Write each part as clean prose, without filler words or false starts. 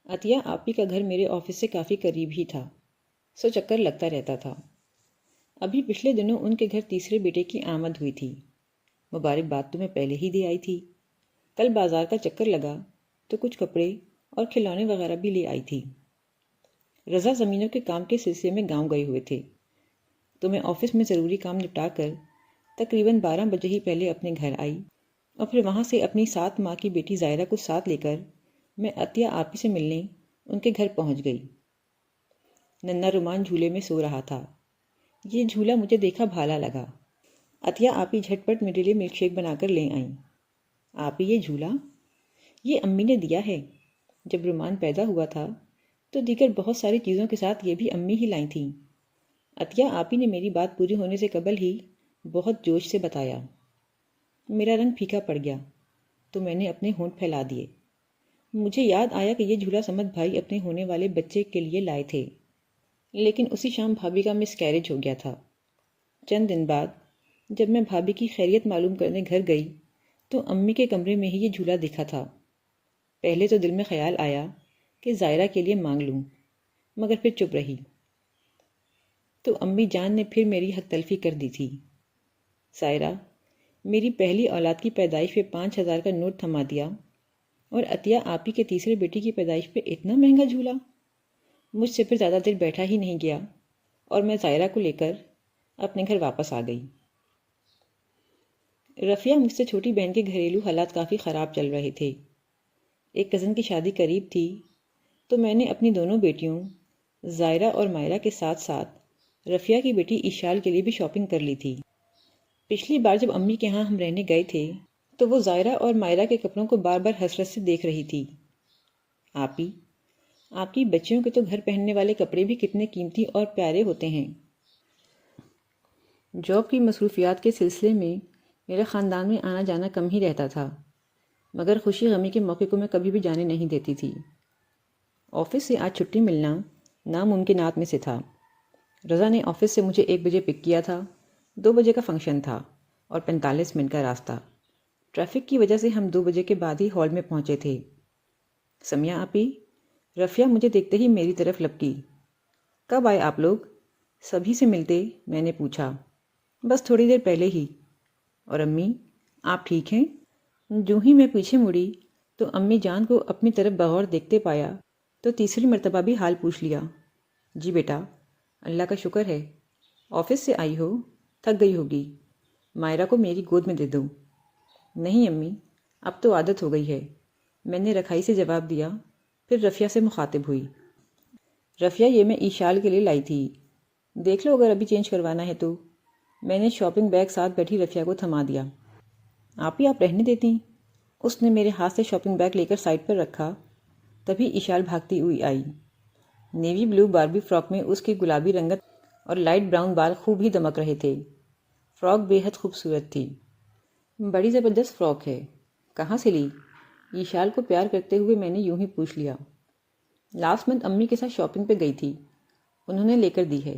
عطیہ آپی کا گھر میرے آفس سے کافی قریب ہی تھا، سو چکر لگتا رہتا تھا۔ ابھی پچھلے دنوں ان کے گھر تیسرے بیٹے کی آمد ہوئی تھی۔ مبارکباد تو میں پہلے ہی دے آئی تھی۔ کل بازار کا چکر لگا تو کچھ کپڑے اور کھلونے وغیرہ بھی لے آئی تھی۔ رضا زمینوں کے کام کے سلسلے میں گاؤں گئے ہوئے تھے، تو میں آفس میں ضروری کام نپٹا کر تقریباً 12 بجے ہی پہلے اپنے گھر آئی، اور پھر وہاں سے اپنی 7 ماہ کی بیٹی زائرہ کو ساتھ لے کر میں عطیہ آپی سے ملنے ان کے گھر پہنچ گئی۔ ننھا رومان جھولے میں سو رہا تھا۔ یہ جھولا مجھے دیکھا بھالا لگا۔ عطیہ آپی جھٹ پٹ میرے لیے ملک شیک بنا کر لے آئیں۔ آپی یہ جھولا؟ یہ امی نے دیا ہے۔ جب رومان پیدا ہوا تھا تو دیگر بہت ساری چیزوں کے ساتھ یہ بھی امی ہی لائی تھیں۔ عطیہ آپی نے میری بات پوری ہونے سے قبل ہی بہت جوش سے بتایا۔ میرا رنگ پھیکا پڑ گیا تو میں نے اپنے ہونٹ پھیلا دیے۔ مجھے یاد آیا کہ یہ جھولا سمد بھائی اپنے ہونے والے بچے کے لیے لائے تھے، لیکن اسی شام بھابھی کا مس کیریج ہو گیا تھا۔ چند دن بعد جب میں بھابھی کی خیریت معلوم کرنے گھر گئی تو امی کے کمرے میں ہی یہ جھولا دکھا تھا۔ پہلے تو دل میں خیال آیا کہ زائرہ کے لیے مانگ لوں، مگر پھر چپ رہی۔ تو امی جان نے پھر میری حق تلفی کر دی تھی۔ زائرہ، میری پہلی اولاد کی پیدائش پہ 5000 کا نوٹ تھما دیا، اور عطیہ آپی کے تیسرے بیٹی کی پیدائش پہ اتنا مہنگا جھولا؟ مجھ سے پھر زیادہ دیر بیٹھا ہی نہیں گیا اور میں زائرہ کو لے کر اپنے گھر واپس آ گئی۔ رفیہ مجھ سے چھوٹی بہن کے گھریلو حالات کافی خراب چل رہے تھے۔ ایک کزن کی شادی قریب تھی تو میں نے اپنی دونوں بیٹیوں زائرہ اور مائرہ کے ساتھ ساتھ رفیہ کی بیٹی ایشال کے لیے بھی شاپنگ کر لی تھی۔ پچھلی بار جب امی کے ہاں ہم رہنے گئے تھے تو وہ زائرہ اور مائرہ کے کپڑوں کو بار بار حسرت سے دیکھ رہی تھی۔ آپی، آپ کی بچیوں کے تو گھر پہننے والے کپڑے بھی کتنے قیمتی اور پیارے ہوتے ہیں۔ جاب کی مصروفیات کے سلسلے میں میرے خاندان میں آنا جانا کم ہی رہتا تھا، مگر خوشی غمی کے موقع کو میں کبھی بھی جانے نہیں دیتی تھی۔ آفس سے آج چھٹی ملنا ناممکنات میں سے تھا۔ رضا نے آفس سے مجھے 1 بجے پک کیا تھا۔ 2 بجے کا فنکشن تھا اور 45 منٹ کا راستہ۔ ٹریفک کی وجہ سے ہم 2 بجے کے بعد ہی ہال میں پہنچے تھے۔ سمیہ آپی، رفیہ مجھے دیکھتے ہی میری طرف لپکی۔ کب آئے آپ لوگ؟ سبھی سے ملتے میں نے پوچھا۔ بس تھوڑی دیر پہلے ہی۔ اور امی، آپ ٹھیک ہیں؟ جو ہی میں پیچھے مڑی تو امی جان کو اپنی طرف بغور دیکھتے پایا تو تیسری مرتبہ بھی حال پوچھ لیا۔ جی بیٹا، اللہ کا شکر ہے۔ آفس سے آئی ہو؟ تھک گئی ہوگی، مائرہ کو میری گود میں دے دو۔ نہیں امی، اب تو عادت ہو گئی ہے، میں نے رکھائی سے جواب دیا، پھر رفیہ سے مخاطب ہوئی۔ رفیہ، یہ میں ایشال کے لیے لائی تھی، دیکھ لو اگر ابھی چینج کروانا ہے تو۔ میں نے شاپنگ بیگ ساتھ بیٹھی رفیہ کو تھما دیا۔ آپ ہی آپ رہنے دیتی؟ اس نے میرے ہاتھ سے شاپنگ بیگ لے کر سائڈ پر رکھا، تبھی ایشال بھاگتی ہوئی آئی۔ نیوی بلو باربی فراک میں اس کی گلابی رنگت اور لائٹ براؤن بال خوب ہی دمک رہے تھے۔ فراک بے حد خوبصورت تھی۔ بڑی زبردست فراک ہے، کہاں سے لی؟ ایشال کو پیار کرتے ہوئے میں نے یوں ہی پوچھ لیا۔ لاسٹ منتھ امی کے ساتھ شاپنگ پہ گئی تھی، انہوں نے لے کر دی ہے۔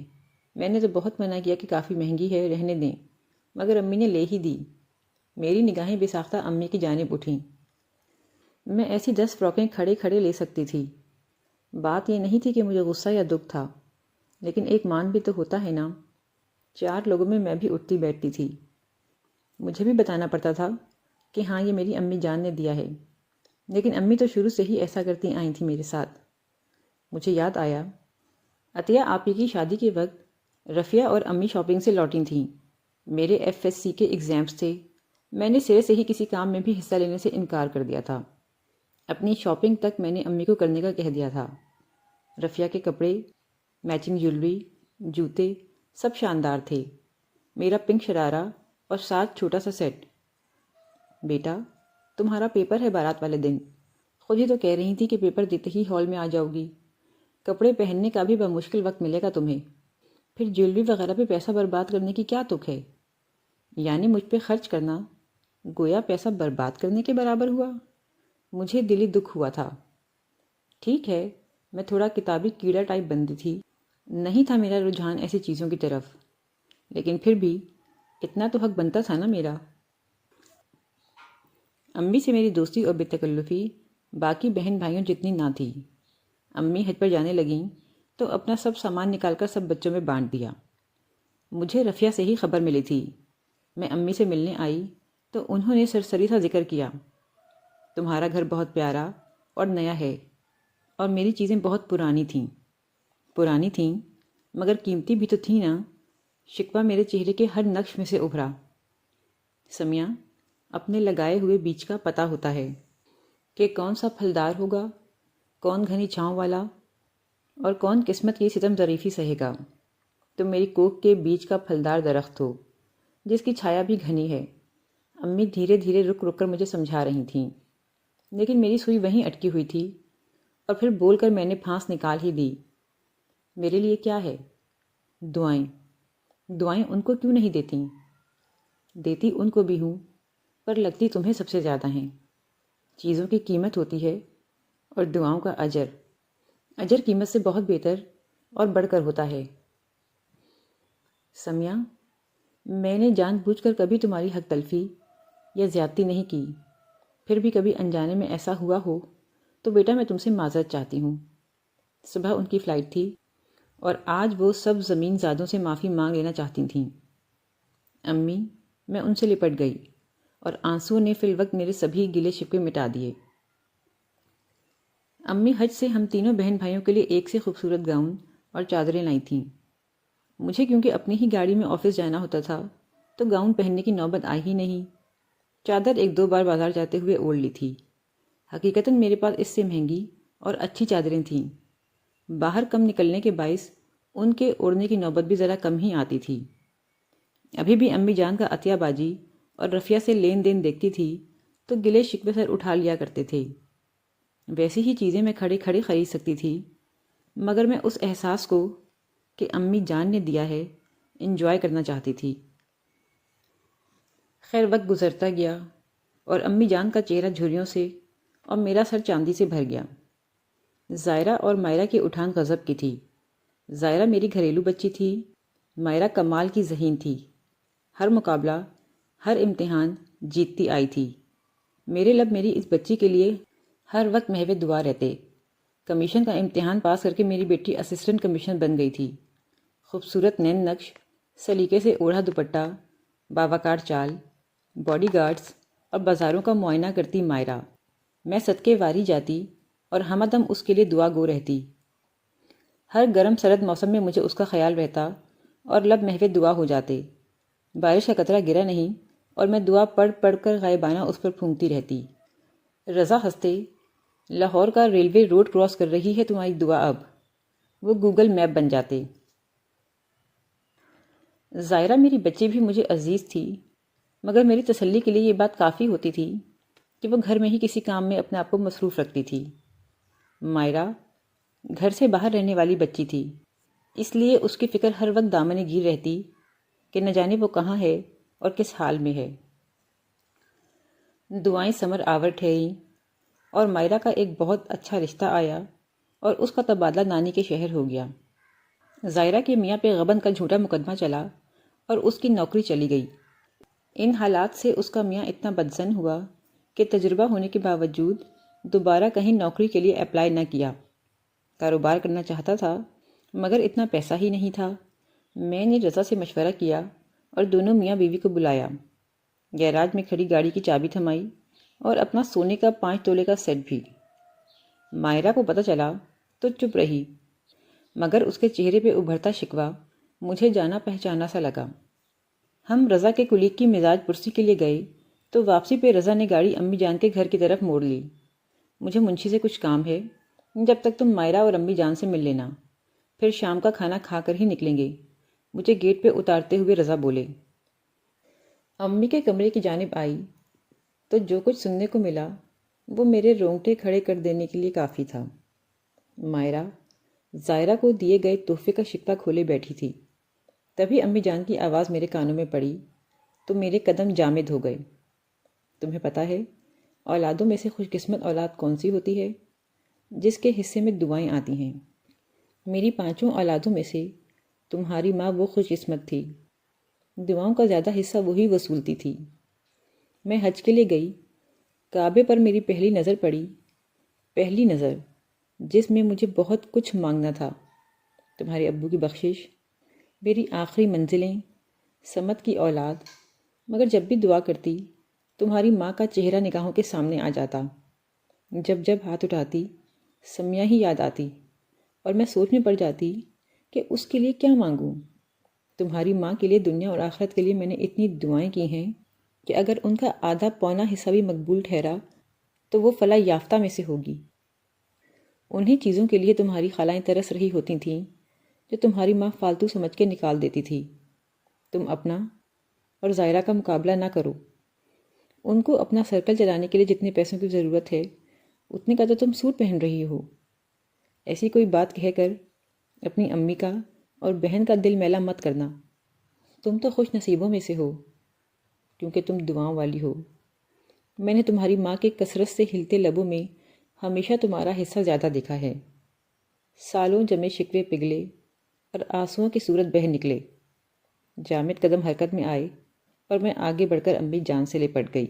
میں نے تو بہت منع کیا کہ کافی مہنگی ہے، رہنے دیں، مگر امی نے لے ہی دی۔ میری نگاہیں بے ساختہ امی کی جانب اٹھیں۔ میں ایسی 10 فراکیں کھڑے کھڑے لے سکتی تھی۔ بات یہ نہیں تھی کہ مجھے غصہ یا دکھ تھا، لیکن ایک مان بھی تو ہوتا ہے نا۔ 4 لوگوں میں میں بھی اٹھتی بیٹھتی تھی۔ مجھے بھی بتانا پڑتا تھا کہ ہاں یہ میری امی جان نے دیا ہے، لیکن امی تو شروع سے ہی ایسا کرتی آئی تھیں میرے ساتھ۔ مجھے یاد آیا، عطیہ آپی کی شادی کے وقت رفیہ اور امی شاپنگ سے لوٹی تھیں۔ میرے FSC کے ایگزامز تھے، میں نے سرے سے ہی کسی کام میں بھی حصہ لینے سے انکار کر دیا تھا۔ اپنی شاپنگ تک میں نے امی کو کرنے کا کہہ دیا تھا۔ رفیہ کے کپڑے، میچنگ جیولری، جوتے سب شاندار تھے۔ میرا پنک شرارہ اور ساتھ چھوٹا سا سیٹ۔ بیٹا، تمہارا پیپر ہے بارات والے دن، خود ہی تو کہہ رہی تھی کہ پیپر دیتے ہی ہال میں آ جاؤ گی۔ کپڑے پہننے کا بھی بمشکل وقت ملے گا تمہیں، پھر جیولری وغیرہ پہ پیسہ برباد کرنے کی کیا تک ہے؟ یعنی مجھ پہ خرچ کرنا گویا پیسہ برباد کرنے کے برابر ہوا؟ مجھے دلی دکھ ہوا تھا۔ ٹھیک ہے، میں تھوڑا کتابی کیڑا ٹائپ بندی تھی، نہیں تھا میرا رجحان ایسی چیزوں کی طرف، لیکن پھر بھی اتنا تو حق بنتا تھا نا میرا۔ امی سے میری دوستی اور بے تکلفی باقی بہن بھائیوں جتنی نہ تھی۔ امی حج پر جانے لگیں تو اپنا سب سامان نکال کر سب بچوں میں بانٹ دیا۔ مجھے رفیہ سے ہی خبر ملی تھی۔ میں امی سے ملنے آئی تو انہوں نے سرسری سا ذکر کیا، تمہارا گھر بہت پیارا اور نیا ہے، اور میری چیزیں بہت پرانی تھیں مگر قیمتی بھی تو تھیں نا۔ شکوہ میرے چہرے کے ہر نقش میں سے ابھرا۔ سمیہ، اپنے لگائے ہوئے بیج کا پتہ ہوتا ہے کہ کون سا پھلدار ہوگا، کون گھنی چھاؤں والا، اور کون قسمت کی ستم ظریفی سہے گا۔ تم میری کوکھ کے بیج کا پھلدار درخت ہو جس کی چھایا بھی گھنی ہے۔ امی دھیرے دھیرے رک رک کر مجھے سمجھا رہی تھیں، لیکن میری سوئی وہیں اٹکی ہوئی تھی، اور پھر بول کر میں نے پھانس نکال ہی دی۔ میرے لیے کیا ہے؟ دعائیں ان کو کیوں نہیں دیتی؟ دیتی ان کو بھی ہوں، پر لگتی تمہیں سب سے زیادہ ہیں۔ چیزوں کی قیمت ہوتی ہے اور دعاؤں کا اجر قیمت سے بہت بہتر اور بڑھ کر ہوتا ہے۔ سمیہ، میں نے جان بوجھ کر کبھی تمہاری حق تلفی یا زیادتی نہیں کی، پھر بھی کبھی انجانے میں ایسا ہوا ہو تو بیٹا میں تم سے معذرت چاہتی ہوں۔ صبح ان کی فلائٹ تھی اور آج وہ سب زمین زادوں سے معافی مانگ لینا چاہتی تھیں۔ امی، میں ان سے لپٹ گئی اور آنسوؤں نے فی الوقت میرے سبھی گلے شکوے مٹا دیے۔ امی حج سے ہم تینوں بہن بھائیوں کے لیے ایک سے خوبصورت گاؤن اور چادریں لائی تھیں۔ مجھے کیونکہ اپنی ہی گاڑی میں آفس جانا ہوتا تھا تو گاؤن پہننے کی نوبت آئی ہی نہیں۔ چادر ایک دو بار بازار جاتے ہوئے اوڑھ لی تھی۔ حقیقتاً میرے پاس اس سے مہنگی اور اچھی چادریں تھیں۔ باہر کم نکلنے کے باعث ان کے اوڑھنے کی نوبت بھی ذرا کم ہی آتی تھی۔ ابھی بھی امی جان کا عطیہ بازی اور رفیہ سے لین دین دیکھتی تھی تو گلے شکوے سر اٹھا لیا کرتے تھے۔ ویسی ہی چیزیں میں کھڑے کھڑے خرید سکتی تھی، مگر میں اس احساس کو کہ امی جان نے دیا ہے انجوائے کرنا چاہتی تھی۔ خیر، وقت گزرتا گیا اور امی جان کا چہرہ جھریوں سے اور میرا سر چاندی سے بھر گیا۔ زائرہ اور مائرہ کی اٹھان غضب کی تھی۔ زائرہ میری گھریلو بچی تھی، مائرہ کمال کی ذہین تھی۔ ہر مقابلہ، ہر امتحان جیتتی آئی تھی۔ میرے لب میری اس بچی کے لیے ہر وقت محو دعا رہتے۔ کمیشن کا امتحان پاس کر کے میری بیٹی اسسٹنٹ کمیشنر بن گئی تھی۔ خوبصورت نین نقش، سلیقے سے اوڑھا دوپٹہ، باوقار چال، باڈی گارڈز اور بازاروں کا معائنہ کرتی مائرہ۔ میں صدقے واری جاتی اور ہمدم اس کے لیے دعا گو رہتی۔ ہر گرم سرد موسم میں مجھے اس کا خیال رہتا اور لب محو دعا ہو جاتے۔ بارش کا قطرہ گرا نہیں اور میں دعا پڑھ پڑھ کر غائبانہ اس پر پھونکتی رہتی۔ رضا ہنستے، لاہور کا ریلوے روڈ کراس کر رہی ہے تمہاری دعا اب، وہ گوگل میپ بن جاتے۔ زائرہ میری بچی بھی مجھے عزیز تھی، مگر میری تسلی کے لیے یہ بات کافی ہوتی تھی کہ وہ گھر میں ہی کسی کام میں اپنے آپ کو مصروف رکھتی تھی۔ مائرہ گھر سے باہر رہنے والی بچی تھی، اس لیے اس کی فکر ہر وقت دامن گیر رہتی کہ نہ جانے وہ کہاں ہے اور کس حال میں ہے۔ دعائیں ثمر آور ٹھہریں اور مائرہ کا ایک بہت اچھا رشتہ آیا اور اس کا تبادلہ نانی کے شہر ہو گیا۔ زائرہ کے میاں پہ غبن کا جھوٹا مقدمہ چلا اور اس کی نوکری چلی گئی۔ ان حالات سے اس کا میاں اتنا بدظن ہوا کہ تجربہ ہونے کے باوجود دوبارہ کہیں نوکری کے لیے اپلائی نہ کیا۔ کاروبار کرنا چاہتا تھا مگر اتنا پیسہ ہی نہیں تھا۔ میں نے رضا سے مشورہ کیا اور دونوں میاں بیوی کو بلایا۔ گیراج میں کھڑی گاڑی کی چابی تھمائی اور اپنا سونے کا 5 تولے کا سیٹ بھی۔ مائرہ کو پتہ چلا تو چپ رہی، مگر اس کے چہرے پہ ابھرتا شکوہ مجھے جانا پہچانا سا لگا۔ ہم رضا کے کلیگ کی مزاج پرسی کے لیے گئے تو واپسی پہ رضا نے گاڑی امی جان کے گھر کی طرف موڑ لی۔ مجھے منشی سے کچھ کام ہے، جب تک تم مائرہ اور امی جان سے مل لینا، پھر شام کا کھانا کھا کر ہی نکلیں گے، مجھے گیٹ پہ اتارتے ہوئے رضا بولے۔ امی کے کمرے کی جانب آئی تو جو کچھ سننے کو ملا وہ میرے رونگٹے کھڑے کر دینے کے لیے کافی تھا۔ مائرہ زائرہ کو دیے گئے تحفے کا شکوہ کھولے بیٹھی تھی۔ تبھی امی جان کی آواز میرے کانوں میں پڑی تو میرے قدم جامد ہو گئے۔ تمہیں پتہ ہے اولادوں میں سے خوش قسمت اولاد کون سی ہوتی ہے؟ جس کے حصے میں دعائیں آتی ہیں۔ میری 5 اولادوں میں سے تمہاری ماں وہ خوش قسمت تھی، دعاؤں کا زیادہ حصہ وہی وصولتی تھی۔ میں حج کے لیے گئی، کعبے پر میری پہلی نظر پڑی، پہلی نظر جس میں مجھے بہت کچھ مانگنا تھا، تمہارے ابو کی بخشش، میری آخری منزلیں، سمت کی اولاد، مگر جب بھی دعا کرتی تمہاری ماں کا چہرہ نگاہوں کے سامنے آ جاتا۔ جب جب ہاتھ اٹھاتی سمیہ ہی یاد آتی اور میں سوچ میں پڑ جاتی کہ اس کے لیے کیا مانگوں۔ تمہاری ماں کے لیے دنیا اور آخرت کے لیے میں نے اتنی دعائیں کی ہیں کہ اگر ان کا آدھا پونا حصہ بھی مقبول ٹھہرا تو وہ فلاح یافتہ میں سے ہوگی۔ انہی چیزوں کے لیے تمہاری خالائیں ترس رہی ہوتی تھیں جو تمہاری ماں فالتو سمجھ کے نکال دیتی تھی۔ تم اپنا اور ظاہرہ کا مقابلہ نہ کرو۔ ان کو اپنا سرکل چلانے کے لیے جتنے پیسوں کی ضرورت ہے اتنے کا تو تم سوٹ پہن رہی ہو۔ ایسی کوئی بات کہہ کر اپنی امی کا اور بہن کا دل میلا مت کرنا۔ تم تو خوش نصیبوں میں سے ہو کیونکہ تم دعاؤں والی ہو۔ میں نے تمہاری ماں کے کثرت سے ہلتے لبوں میں ہمیشہ تمہارا حصہ زیادہ دیکھا ہے۔ سالوں جمے شکوے پگھلے اور آنسوؤں کی صورت بہہ نکلے۔ جامد قدم حرکت میں آئے اور میں آگے بڑھ کر امی جان سے لپٹ گئی۔